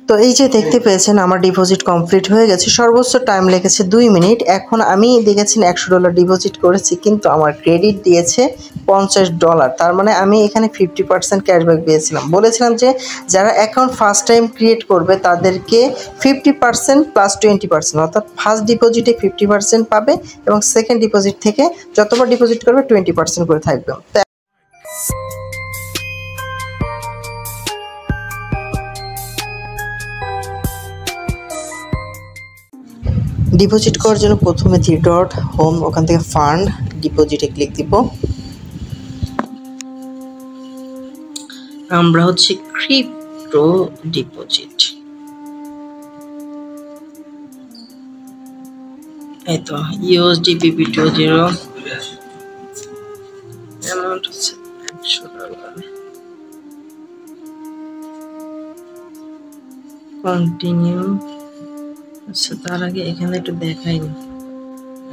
তো এই যে দেখতে পেয়েছেন আমার ডিপোজিট কমপ্লিট হয়ে গেছে। সর্বোচ্চ টাইম লেগেছে 2 মিনিট। এখন আমি দেখেছেন $100 ডিপোজিট করেছি, কিন্তু আমার ক্রেডিট দিয়েছে $50। তার মানে আমি এখানে 50% ক্যাশব্যাক পেয়েছিলাম। বলেছিলাম যে যারা অ্যাকাউন্ট ফার্স্ট টাইম ক্রিয়েট করবে তাদেরকে 50% প্লাস 20%, অর্থাৎ ফার্স্ট ডিপোজিটে 50% পাবে এবং সেকেন্ড ডিপোজিট থেকে যতবার ডিপোজিট করবে 20% করে থাকবে। ডিপোজিট করার জন্য প্রথমে 3 ডট হোম, ওখান থেকে ফান্ড ডিপোজিটে ক্লিক দিব। আমরা হচ্ছে ক্রিপ্টো ডিপোজিট, এই তো USD PP20 অ্যামাউন্ট হচ্ছে $100। কন্টিনিউ। আচ্ছা, তার আগে এখানে একটু দেখাইনি,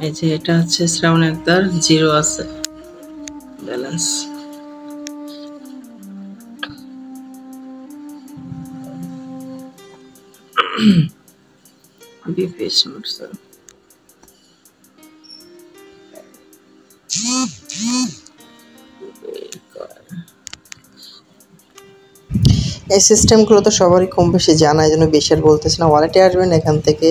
এই যে এটা হচ্ছে শ্রাবণ একদার 0 আছে ব্যালেন্স। বিপিএস মোড স্যার, এই সিস্টেমগুলো তো সবারই কম বেশি জানা, এই জন্য বেশি আর বলতেছি না। ওয়ালেটে আসবেন, এখান থেকে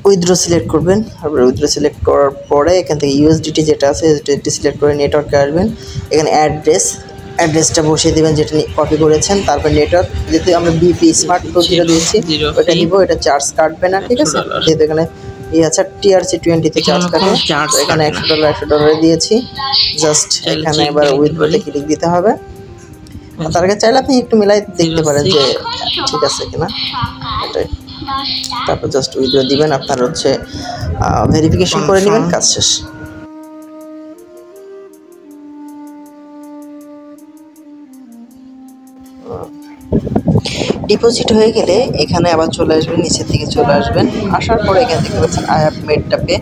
উইথড্র সিলেক্ট করবেন। তারপরে উইথড্র সিলেক্ট করার পরে এখান থেকে USDT যেটা আছে USDT সিলেক্ট করে নেটওয়ার্কে আসবেন। এখানে অ্যাড্রেসটা বসিয়ে দেবেন যেটা কপি করেছেন। তারপর নেটওয়ার্ক, যেহেতু আমরা বিপি স্মার্ট প্রো দিয়েছি ওটা দিব, এটা চার্জ কাটবে না, ঠিক আছে। যেহেতু এখানে আচ্ছা TRC20 চার্জ কাটবে, এখানে $100 দিয়েছি। জাস্ট এখানে এবার উইথড্রতে ক্লিক দিতে হবে। তার আগে চাইলে আপনি একটু মিলাই দেখতে পারেন যে ঠিক আছে কিনা, এটাই। তারপর জাস্ট উইথড্র দিবেন, আপনার হচ্ছে ভেরিফিকেশন করে নেবেন, কাজ শেষ। ডিপোজিট হয়ে গেলে এখানে আবার চলে আসবেন, নিচের দিকে চলে আসবেন। আসার পরে এখানে দেখতে পাচ্ছেন আই হ্যাভ মেডটা পে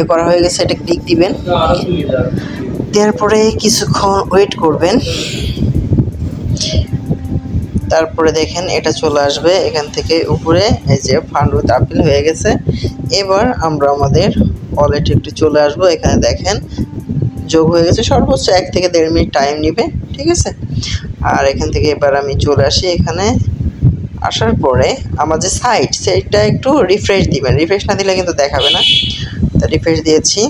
করা হয়ে গেছে, এটা ক্লিক দিবেন। দেওয়ার পরে কিছুক্ষণ ওয়েট করবেন। তারপরে দেখেন এটা চলে আসবে এখান থেকে উপরে, এই যে ফান্ড উইথ আপিল হয়ে গেছে। এবার আমরা আমাদের ওয়ালেটে একটু চলে আসবো। এখানে দেখেন যোগ হয়ে গেছে। সর্বোচ্চ 1 থেকে 1.5 মিনিট টাইম নেবে, ঠিক আছে। আর এখান থেকে এবার আমি চলে আসি। এখানে আসার পরে আমার যে সাইটটা একটু রিফ্রেশ দিবেন, রিফ্রেশ না দিলে কিন্তু দেখাবে না। তো রিফ্রেশ দিয়েছি।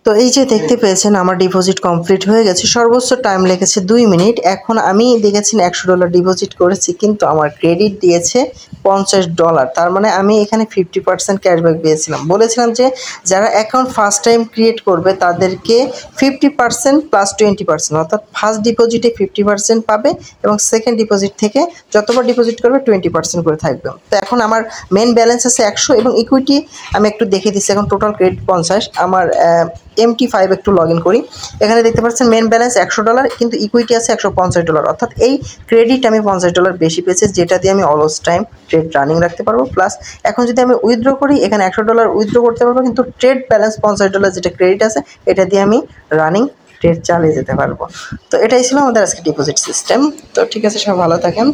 তো এই যে দেখতে পেয়েছেন আমার ডিপোজিট কমপ্লিট হয়ে গেছে। সর্বোচ্চ টাইম লেগেছে 2 মিনিট। এখন আমি দেখেছেন $100 ডিপোজিট করেছি, কিন্তু আমার ক্রেডিট দিয়েছে $50। তার মানে আমি এখানে 50% ক্যাশব্যাক পেয়েছিলাম। বলেছিলাম যে যারা অ্যাকাউন্ট ফার্স্ট টাইম ক্রিয়েট করবে তাদেরকে 50% প্লাস 20%, অর্থাৎ ফার্স্ট ডিপোজিটে 50% পাবে এবং সেকেন্ড ডিপোজিট থেকে যতবার ডিপোজিট করবে 20% করে থাকবে। তো এখন আমার মেন ব্যালেন্স আছে 100 এবং ইকুইটি আমি একটু দেখে দিচ্ছি। এখন টোটাল ক্রেডিট 50। আমার MT5 একটু লগ ইন করি। এখানে দেখতে পাচ্ছেন মেন ব্যালেন্স $100, কিন্তু ইকুইটি আছে $150, অর্থাৎ এই ক্রেডিট আমি $50 বেশি পেয়েছি, যেটা দিয়ে আমি অলওয়েজ টাইম ট্রেড রানিং রাখতে পারবো। প্লাস এখন যদি আমি উইথড্র করি, এখানে $100 উইথড্র করতে পারবো, কিন্তু ট্রেড ব্যালেন্স $50 যেটা ক্রেডিট আছে এটা দিয়ে আমি রানিং ট্রেড চালিয়ে যেতে পারবো। তো এটাই ছিল আমাদের আজকে ডিপোজিট সিস্টেম। তো ঠিক আছে, সব ভালো থাকেন।